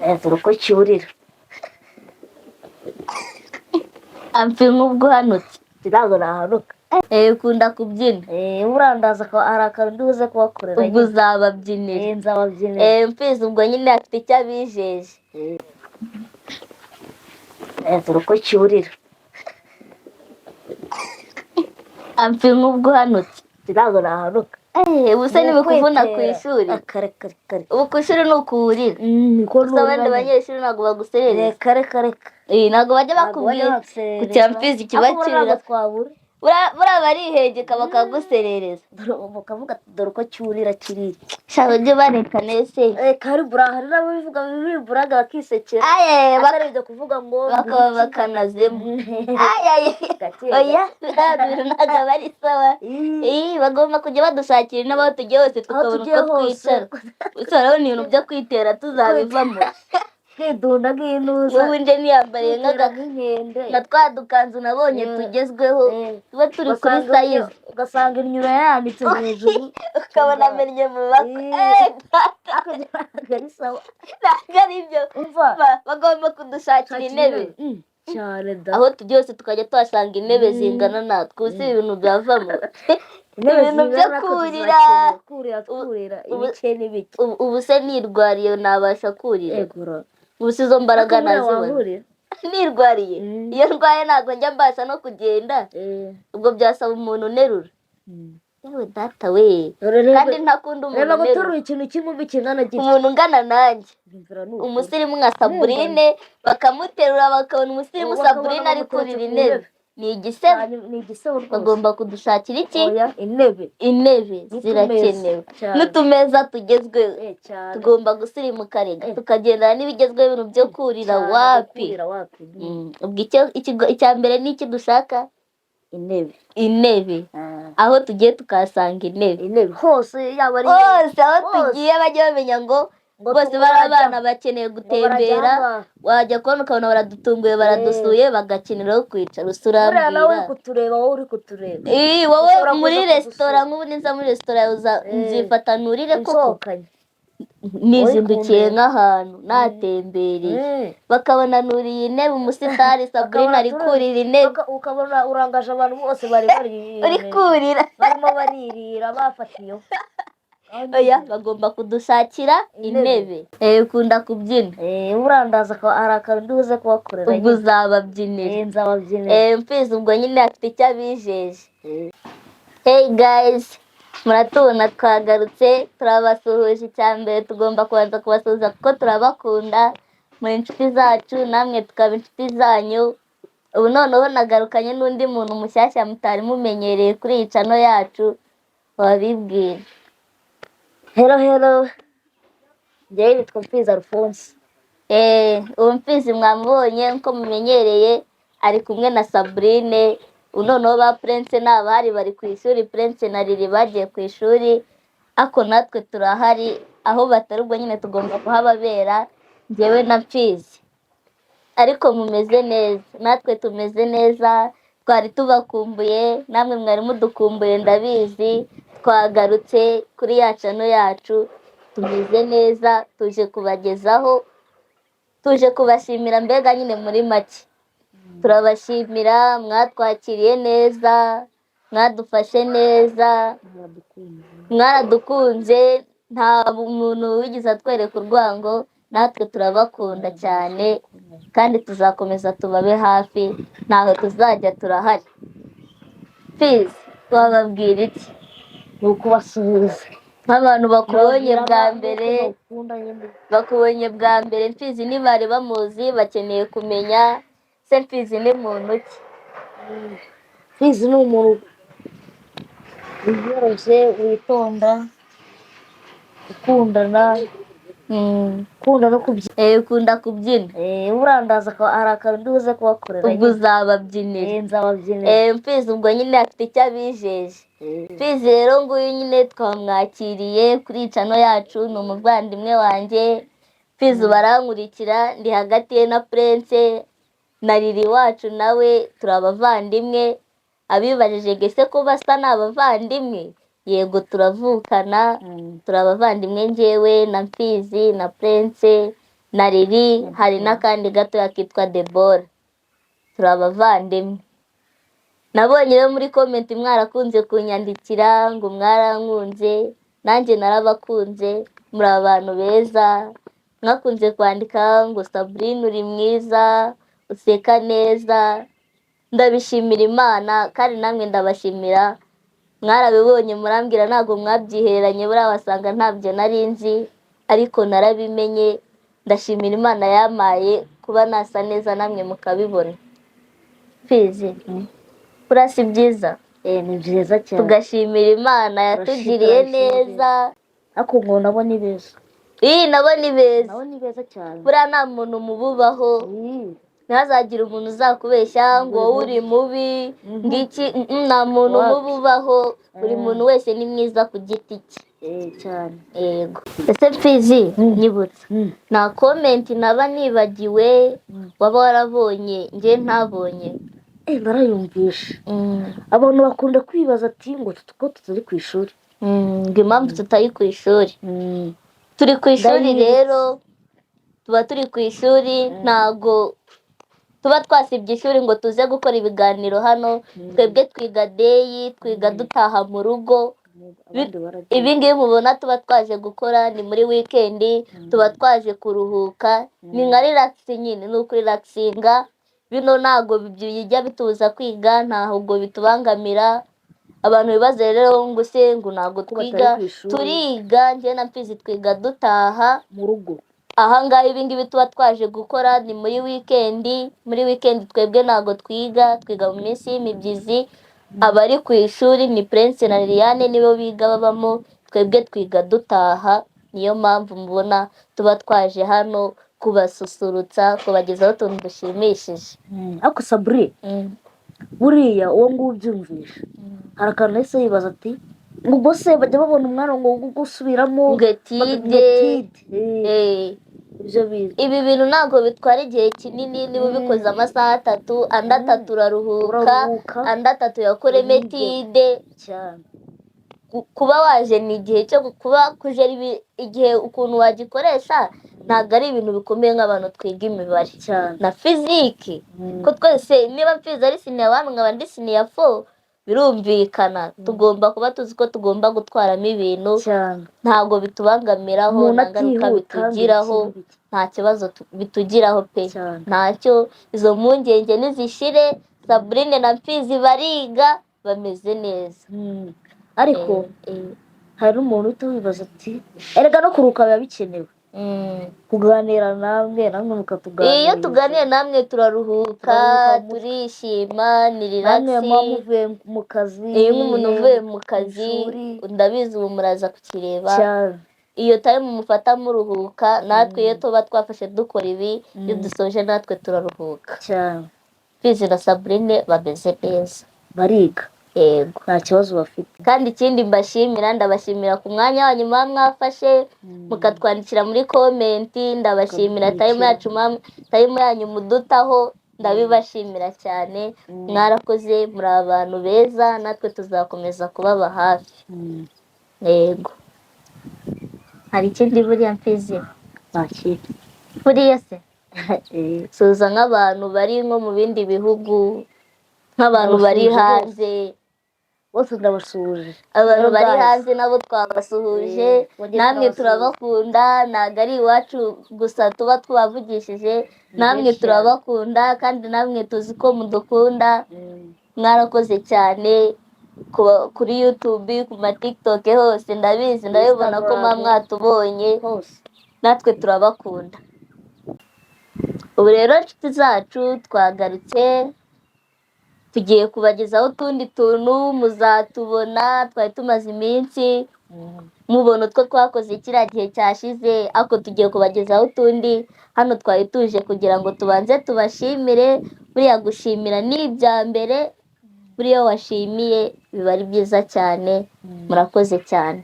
dore uko cyurira amfi nk'ubwanutse ntabwo nahanuka ukunda kubyina urandaza ko hari akantu ndibuze kubakorera ubwo uzababyinira nzababyinira mfizi ubwo nyine afite icyo abijeje dore uko cyurira amfi nk'ubwanutse ntabwo nahanuka ubuse ntibikuvuna ku ishuri kare ubu ku ishuri ni ukuwurira gusa abandi banyeshuri ntabwo baguserereza reka ntabwo bajya bakubwira ku cya mfizi kibakirira buriya barihengeka bakaguserereza bakavuga ati dore uko cyurira kirira shaka ujye bareka nese kari burahari nabo bivuga bibi buraga bakisekera atari ibyo kuvuga ngo bakaba bakanazemo oya bintu ntabwo bari sawa bagomba kujya badushakira n'aho tugiye hose tukabona uko twicara urabona ibintu byo kwitera tuzabivamo kwidunda nk'intuza ubu nje niyambariye nka twa dukanzu nabonye tugezweho tuba turi kuri sayizi ugasanga inyuma yanditse hejuru ukabona amennye mu ntabwo ari byo bagomba kudushakira intebe aho tugiye hose tukajya tuhasanga intebe zingana natwe ubu si ibintu byavamo ibintu byo kurira ibice n'ibiki ubu se nirwariye nabasha kurira ubu si izo mbaraga nazibona nirwariye iyo ndwaye ntabwo njya mbasha no kugenda ubwo byasaba umuntu unerura yewe data we kandi ntakunda umuntu unerura ikintu kimwe kingana gito umuntu ungana nanjye umusirimu nka Sabrine bakamuterura bakabona umusirimu Sabrine ari kurira intebe ni igisebo bagomba kudushakira iki intebe zirakenewe n'utumeza tugezweho tugomba gusirimuka rega tukagendana n'ibigezweho ibintu byo kurira wapi icya mbere ni iki dushaka intebe aho tugiye tukahasanga intebe hose aho tugiye bajya bamenya ngo bose bari abana bakeneye gutembera wajya kubona ukabona baradutunguye baradusuye bagakeneraho kwicara usurambwira nawe uri kutureba wowe muri resitora nk'ubu niza muri resitora nzifata nurire koko nizindukiye nk'ahantu natembereye bakabona nuriye intebe umusitari Sabrine ari kurira intebe ukabona urangaje abantu bose bari uri kurira barimo baririra bafatiyeho oya bagomba kudushakira intebe ukunda kubyina urandaza ko hari akantu ndibuze kubakorera ubwo uzababyinira nzababyinira mfizi ubwo nyine afite icyo abijeje hey guys muratubona twagarutse turabasuhuje icya mbere tugomba kubanza kubasuhuza kuko turabakunda muri inshuti zacu namwe tukaba inshuti zanyu ubu noneho nagarukanye n'undi muntu mushyashya mutari mumenyereye kuri iyi cano yacu wabibwira Hello njyewe nitwa Mfizi Alphonse uwo Mfizi mwamubonye nko mumenyereye ari kumwe na Sabrine noneho ba Prince n'abari bari ku ishuri Prince na Lily bagiye ku ishuri ako natwe turahari aho batari ubwo nyine tugomba kuhababera njyewe na Mfizi ariko mumeze neza natwe tumeze neza twari tubakumbuye namwe mwari mudukumbuye ndabizi twagarutse kuri ya cano yacu tumeze neza tuje kubagezaho tuje kubashimira mbega nyine muri make turabashimira mwatwakiriye neza mwadufashe neza mwaradukunze nta muntu wigize atwereka urwango natwe turabakunda cyane kandi tuzakomeza tubabe hafi ntaho tuzajya turahari Mfizi wababwira iki ni ukubasuhuza nk'abantu bakubonye bwa mbere Mfizi ntibari bamuzi bakeneye kumenya se Mfizi ni muntu ki Mfizi ni umuntu wiyoroshye witonda ukundana no kubyina ukunda kubyina urandaza ko hari akantu ndibuze kubakorera ubwo uzababyinira nzababyinira Mfizi ubwo nyine afite icyo abijeje Mfizi rero nguyu nyine twamwakiriye kuri iyi cano yacu ni umuvandimwe wanjye Mfizi barankurikira ndi hagati ye na Prince na Lily wacu nawe turi abavandimwe abibajije gese ko basa ni abavandimwe yego turavukana turi abavandimwe njyewe na Mfizi na Prince na Riri, hari n'akandi gatoya kitwa Debora, turi abavandimwe. Nabonye rero muri komenti mwarakunze kunyandikira ngo mwarankunze, nanjye narabakunze, muri abantu beza. Mwakunze kwandika ngo Sabrine uri mwiza, useka neza. Ndabishimira Imana kandi namwe ndabashimira, mwarabibonye murambwira ntabwo mwabyihereranye, buriya wasanga ntabyo nari nzi, ariko narabimenye. Ndashimira Imana yampaye kuba nasa neza namwe mukabibona. Fizi, buriya si byiza ni byiza cyane, tugashimira Imana yatugiriye neza. ariko ngo nabo ni beza, Nabo ni beza, nabo ni beza cyane. buriya nta muntu mububaho, ntihazagire umuntu uzakubeshya ngo wowe uri mubi ngiki. Nta muntu mubi ubaho, buri muntu wese ni mwiza ku giti cye. Cyane. Yego. Ese Fizi, nyibutsa, nta komenti naba nibagiwe waba warabonye njye ntabonye? Barayumvisha. Abantu bakunda kwibaza ati ngo ko tutari ku ishuri, ngo impamvu tutari ku ishuri. Turi ku ishuri rero, tuba turi ku ishuri, ntago tuba twasibye ishuri ngo tuze gukora ibiganiro hano. Twebwe twiga deyi, twiga dutaha mu rugo. Ibi ngibi mubona tuba twaje gukora ni muri wikendi, tuba twaje kuruhuka, ni nka relaxing nyine, ni ukurelaxinga. Bino ntago bijya bitubuza kwiga, ntabwo bitubangamira. Abantu bibaza rero ngo se ngo ntabwo twiga, turiga. Njye na Fizi twiga dutaha mu rugo. Ahangaha ibi ngibi tuba twaje gukora ni muri wikendi. Muri wikendi twebwe ntabwo twiga, twiga mu minsi y'imibyizi. Abari ku ishuri ni Prince na Liliane, nibo biga babamo, twebwe twiga dutaha. Niyo mpamvu mubona tuba twaje hano kubasusurutsa, kubagezaho utuntu dushimishije. Ariko Sabrine, buriya uwo nguwo ubyumvisha, hari akantu nahise yibaza ati ngo ubwo se bajya babona umwana ngo gusubiramo ngo tide. Ibyo biza, Ibi bintu ntabwo bitwara igihe kinini. Niba ubikoze amasaha 3, andi 3 uraruhuka, andi 3 yakoreme tide. cyane. Kuba waje ni igihe cyo kuba kujera igihe ukuntu wagikoresha. Ntabwo ari ibintu bikomeye nk'abantu twiga imibare Cyane. na fiziki, ko twese niba Fizi ari siniya 1 nkaba ndi siniya 4, birumvikana tugomba kuba tuzi ko tugomba gutwaramo ibintu. Cyane. Ntabwo bitubangamiraho, nta ngaruka bitugiraho, nta kibazo bitugiraho pe. Cyane. Ntacyo, izo mpungenge nizishire. Sabrine na Fizi bariga, bameze neza. Ariko hari n'umuntu uhita wibaza ati erega no kuruka biba bikenewe, kuganira namwe mukatuganira. Iyo tuganiye namwe turaruhuka, turishima, ni namwe muba relaxing. muvuye mu kazi, Iyo nk'umuntu uvuye mu kazi, ishuri. ndabizi ubu muraza kukireba. Cyane. Iyo time mufata muruhuka, natwe iyo tuba twafashe dukora ibi, iyo dusoje natwe turaruhuka. Cyane. Fizi na Sabrine bameze neza, Bariga, yego. nta kibazo bafite. Kandi ikindi ndabashimira ku mwanya wanyu muba mwafashe mukatwandikira muri komenti. Ndabashimira time yanyu mudutaho, ndabibashimira cyane. Mwarakoze, muri abantu beza, natwe tuzakomeza kubaba hafi. Yego. Hari ikindi buriya Fizi? Nta kintu. Buriya se suza nk'abantu bari nko mu bindi bihugu, nk'abantu bari hanze. Bose ndabasuhuje. Abantu bari hanze nabo twabasuhuje. Namwe turabakunda, ntabwo ari iwacu gusa tuba twabavugishije, namwe turabakunda kandi namwe tuzi ko mudukunda. Mwarakoze cyane kuri YouTube, ku ma TikTok hose, ndabizi ndabibona ko mwatubonye, natwe turabakunda. Ubu rero inshuti zacu twagarutse, tugiye kubagezaho utundi tuntu muzatubona. Twari tumaze iminsi mubona utwo twakoze kiriya gihe cyashize, ariko tugiye kubagezaho utundi. Hano twari tuje kugira ngo tubanze tubashimire. Buriya gushimira ni ibya mbere, buriya washimiye biba ari byiza cyane. Murakoze cyane.